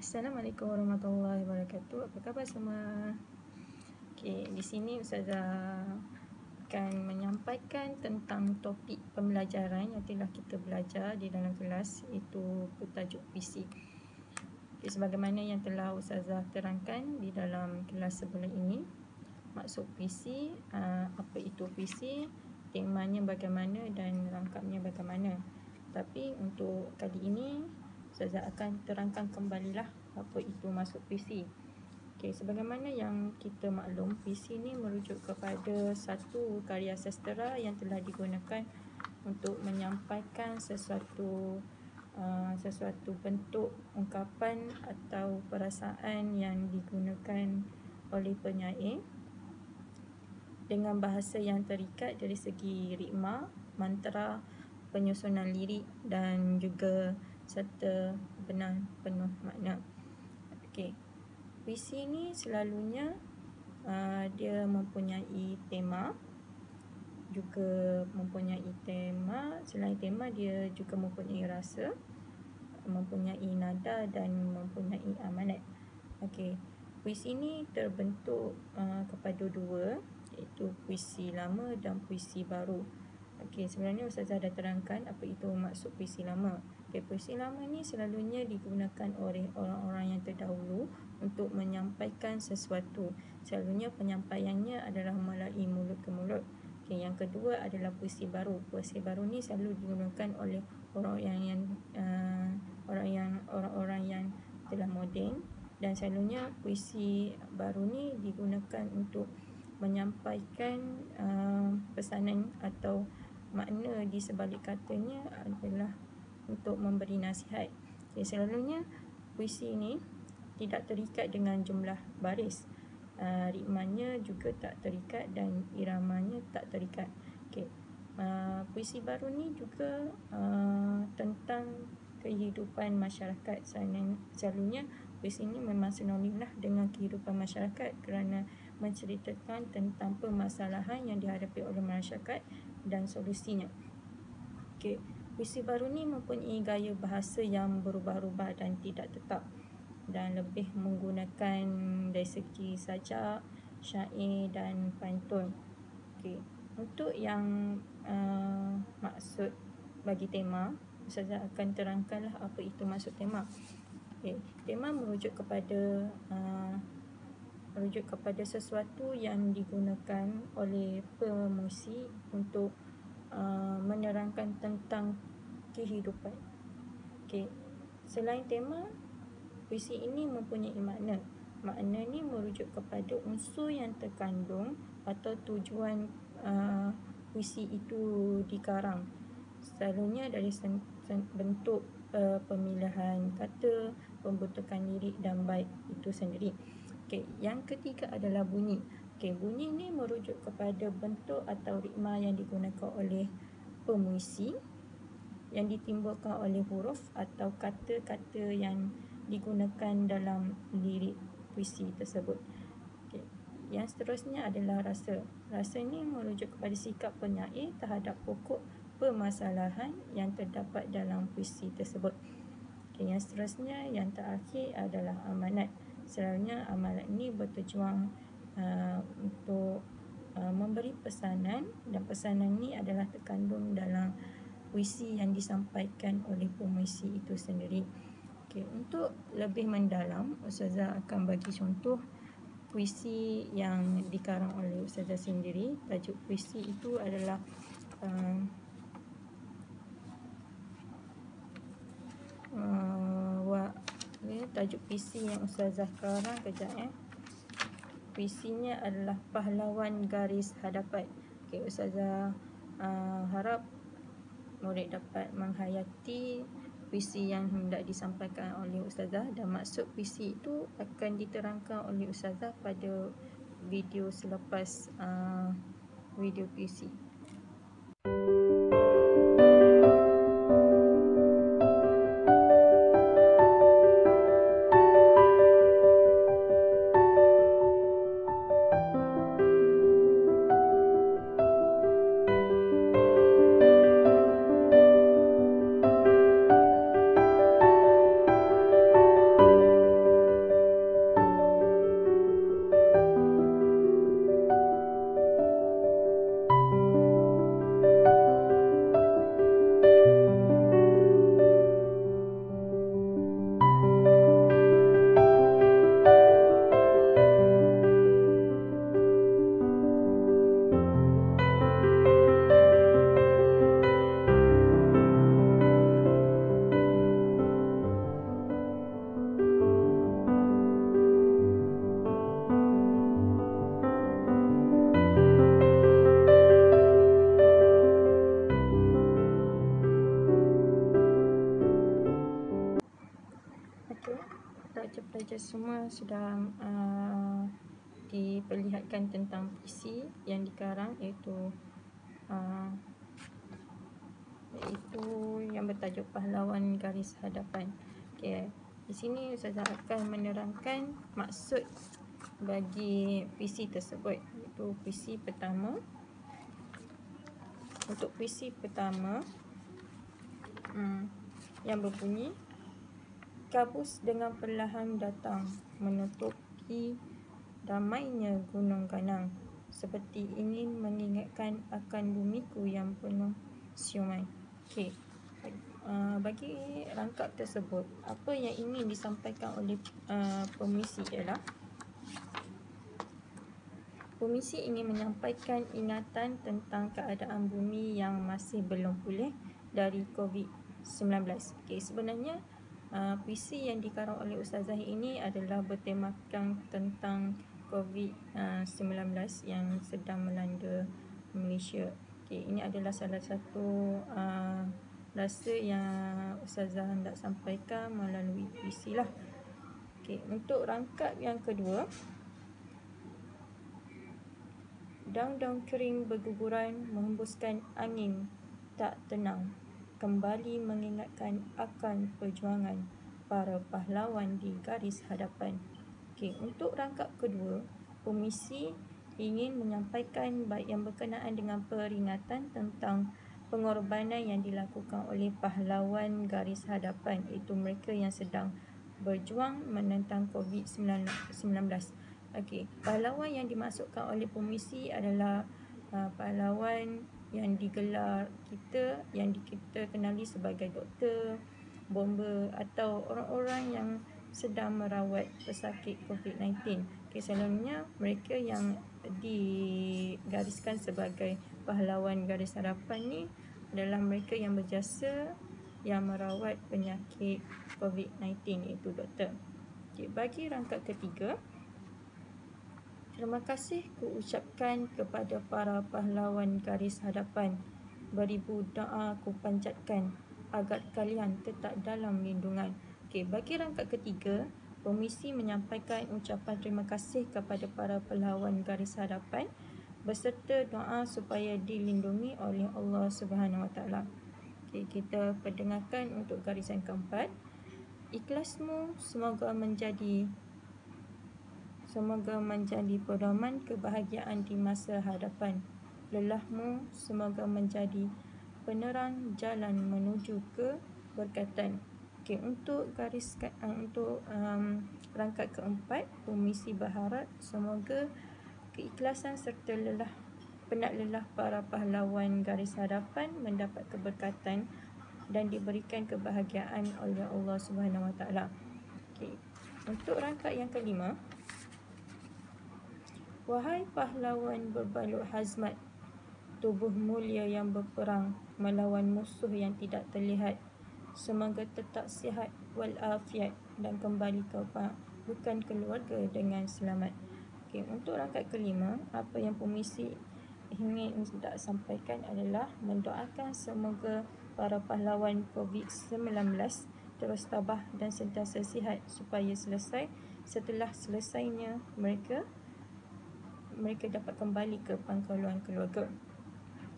Assalamualaikum warahmatullahi wabarakatuh. Apa khabar semua? Okey, di sini Ustazah akan menyampaikan tentang topik pembelajaran yang telah kita belajar di dalam kelas, iaitu bertajuk puisi. Okay, sebagaimana yang telah Ustazah terangkan di dalam kelas sebelum ini, maksud puisi, apa itu puisi, temanya bagaimana dan rangkapnya bagaimana. Tapi untuk kali ini Ustazah akan terangkan kembalilah apa itu maksud puisi. Okey, sebagaimana yang kita maklum, puisi ini merujuk kepada satu karya sastera yang telah digunakan untuk menyampaikan sesuatu bentuk ungkapan atau perasaan yang digunakan oleh penyair dengan bahasa yang terikat dari segi ritma, mantra, penyusunan lirik dan juga serta benar penuh makna. Okey, puisi ini selalunya dia mempunyai tema, selain tema dia juga mempunyai rasa, mempunyai nada dan mempunyai amanat. Okey, puisi ini terbentuk kepada dua, iaitu puisi lama dan puisi baru. Okey, sebenarnya Ustazah dah terangkan apa itu maksud puisi lama. Okey, puisi lama ni selalunya digunakan oleh orang-orang yang terdahulu untuk menyampaikan sesuatu. Selalunya penyampaiannya adalah melalui mulut ke mulut. Okey, yang kedua adalah puisi baru. Puisi baru ni selalu digunakan oleh orang-orang yang telah moden, dan selalunya puisi baru ni digunakan untuk menyampaikan pesanan atau makna di sebalik katanya adalah untuk memberi nasihat. Okay, selalunya puisi ini tidak terikat dengan jumlah baris, ritmanya juga tak terikat dan iramanya tak terikat. Okay. Puisi baru ni juga tentang kehidupan masyarakat. Selalunya puisi ini memang sinonim lah dengan kehidupan masyarakat kerana menceritakan tentang permasalahan yang dihadapi oleh masyarakat dan solusinya. Okey, puisi baru ni mempunyai gaya bahasa yang berubah-ubah dan tidak tetap, dan lebih menggunakan dari segi sajak, syair dan pantun. Okey, untuk yang maksud bagi tema, Ustazah akan terangkanlah apa itu maksud tema. Okey, tema merujuk kepada sesuatu yang digunakan oleh pemuisi untuk menerangkan tentang kehidupan. Okey, selain tema, puisi ini mempunyai makna. Makna ni merujuk kepada unsur yang terkandung atau tujuan puisi itu dikarang. Selalunya dari bentuk pemilihan kata, pembentukan lirik dan bait itu sendiri. Okey, yang ketiga adalah bunyi. Okey, bunyi ni merujuk kepada bentuk atau ritma yang digunakan oleh pemuisi yang ditimbulkan oleh huruf atau kata-kata yang digunakan dalam lirik puisi tersebut. Okay. Yang seterusnya adalah rasa. Rasa ini merujuk kepada sikap penyair terhadap pokok permasalahan yang terdapat dalam puisi tersebut. Okay. Yang seterusnya, yang terakhir adalah amanat. Selalunya amanat ini bertujuan untuk memberi pesanan, dan pesanan ini adalah terkandung dalam puisi yang disampaikan oleh pemuisi itu sendiri. Okay, untuk lebih mendalam, Ustazah akan bagi contoh puisi yang dikarang oleh Ustazah sendiri. Tajuk puisi itu adalah tajuk puisi yang Ustazah karang puisinya adalah Pahlawan Garis Hadapan. Okay, Ustazah harap murid dapat menghayati puisi yang hendak disampaikan oleh Ustazah, dan maksud puisi itu akan diterangkan oleh Ustazah pada video selepas video puisi. saja semua sudah diperlihatkan tentang puisi yang dikarang, iaitu yang bertajuk Pahlawan Garis Hadapan. Okay. Di sini Ustazah akan menerangkan maksud bagi puisi tersebut, iaitu puisi pertama. Untuk puisi pertama yang berbunyi, kabus dengan perlahan datang menutupi damainya gunung ganang, seperti ingin mengingatkan akan bumiku yang penuh siuman. Okey. Bagi rangkap tersebut, apa yang ingin disampaikan oleh pemuisi ialah pemuisi ingin menyampaikan ingatan tentang keadaan bumi yang masih belum pulih dari COVID-19. Okay, sebenarnya puisi yang dikarang oleh Ustazah ini adalah bertemakan tentang COVID-19 yang sedang melanda Malaysia. Okay, ini adalah salah satu rasa yang Ustazah hendak sampaikan melalui puisi lah. Okay, untuk rangkap yang kedua, daun-daun kering berguguran menghembuskan angin tak tenang, kembali mengingatkan akan perjuangan para pahlawan di garis hadapan. Okey, untuk rangkap kedua, pemuisi ingin menyampaikan bait yang berkenaan dengan peringatan tentang pengorbanan yang dilakukan oleh pahlawan garis hadapan, iaitu mereka yang sedang berjuang menentang COVID-19. Okey, pahlawan yang dimaksudkan oleh pemuisi adalah pahlawan yang digelar yang kita kenali sebagai doktor, bomber atau orang-orang yang sedang merawat pesakit COVID-19. Okay, selalunya mereka yang digariskan sebagai pahlawan garis hadapan ni adalah mereka yang berjasa yang merawat penyakit COVID-19, iaitu doktor. Okay, bagi rangkap ketiga, terima kasih kuucapkan kepada para pahlawan garis hadapan. Beribu doa ku panjatkan agar kalian tetap dalam lindungan. Okey, bagi rangkap ketiga, pemuisi menyampaikan ucapan terima kasih kepada para pahlawan garis hadapan beserta doa supaya dilindungi oleh Allah Subhanahu Wa Taala. Okey, kita perdengarkan untuk garisan keempat. Ikhlasmu semoga menjadi pedoman kebahagiaan di masa hadapan. Lelahmu semoga menjadi penerang jalan menuju keberkatan. Okey, untuk rangkap keempat, pemuisi berharap semoga keikhlasan serta penat lelah para pahlawan garis hadapan mendapat keberkatan dan diberikan kebahagiaan oleh Allah Subhanahu Wa Taala. Okey, untuk rangkap yang kelima, wahai pahlawan berbalut hazmat, tubuh mulia yang berperang melawan musuh yang tidak terlihat, semoga tetap sihat walafiat dan kembali ke bukan keluarga dengan selamat. Okay, untuk rangkap kelima, apa yang pemuisi ingin hendak sampaikan adalah mendoakan semoga para pahlawan COVID-19 terus tabah dan sentiasa sihat supaya setelah selesainya mereka dapat kembali ke pangkalan keluarga.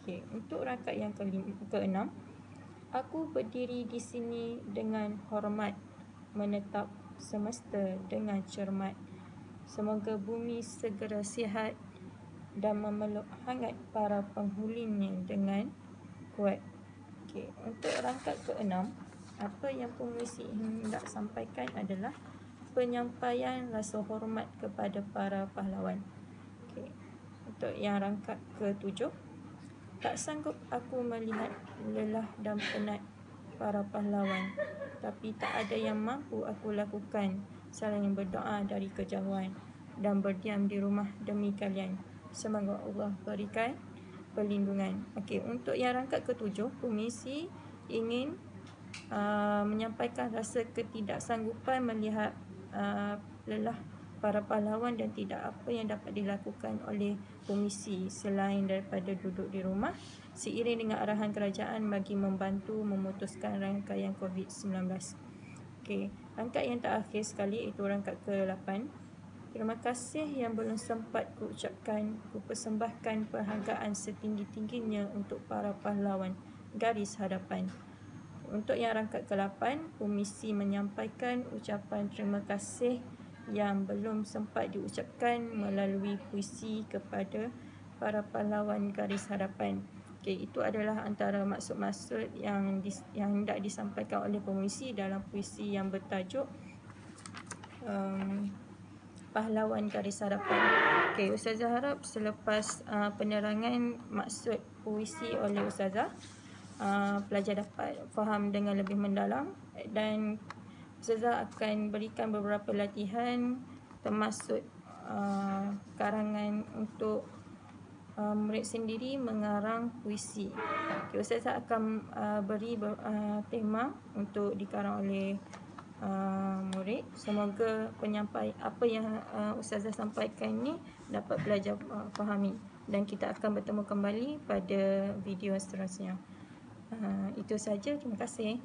Okey, untuk rangkap yang keenam, aku berdiri di sini dengan hormat, menetap semesta dengan cermat. Semoga bumi segera sihat dan memeluk hangat para penghuninya dengan kuat. Okey, untuk rangkap keenam, apa yang pemuisi hendak sampaikan adalah penyampaian rasa hormat kepada para pahlawan. Okay. Untuk yang rangkap ke-7, tak sanggup aku melihat lelah dan penat para pahlawan, tapi tak ada yang mampu aku lakukan selain berdoa dari kejauhan dan berdiam di rumah demi kalian. Semoga Allah berikan perlindungan. Okey, untuk yang rangkap ke-7, pemuisi ingin menyampaikan rasa ketidaksanggupan melihat lelah para pahlawan dan tidak apa yang dapat dilakukan oleh pemuisi selain daripada duduk di rumah seiring dengan arahan kerajaan bagi membantu memutuskan rangkaian COVID-19. Okey, rangkap yang terakhir sekali iaitu rangkap ke-8. Terima kasih yang belum sempat kuucapkan. Kupersembahkan penghargaan setinggi-tingginya untuk para pahlawan garis hadapan. Untuk yang rangkap ke-8, komisi menyampaikan ucapan terima kasih yang belum sempat diucapkan melalui puisi kepada para pahlawan garis hadapan. Okey, itu adalah antara maksud-maksud yang hendak disampaikan oleh pemuisi dalam puisi yang bertajuk Pahlawan Garis Hadapan. Okey, Ustazah harap selepas penerangan maksud puisi oleh Ustazah, pelajar dapat faham dengan lebih mendalam, dan Ustazah akan berikan beberapa latihan termasuk karangan untuk murid sendiri mengarang puisi. Okay, Ustazah akan beri tema untuk dikarang oleh murid. Semoga apa yang Ustazah sampaikan ni dapat pelajar fahami, dan kita akan bertemu kembali pada video seterusnya. Itu saja, terima kasih.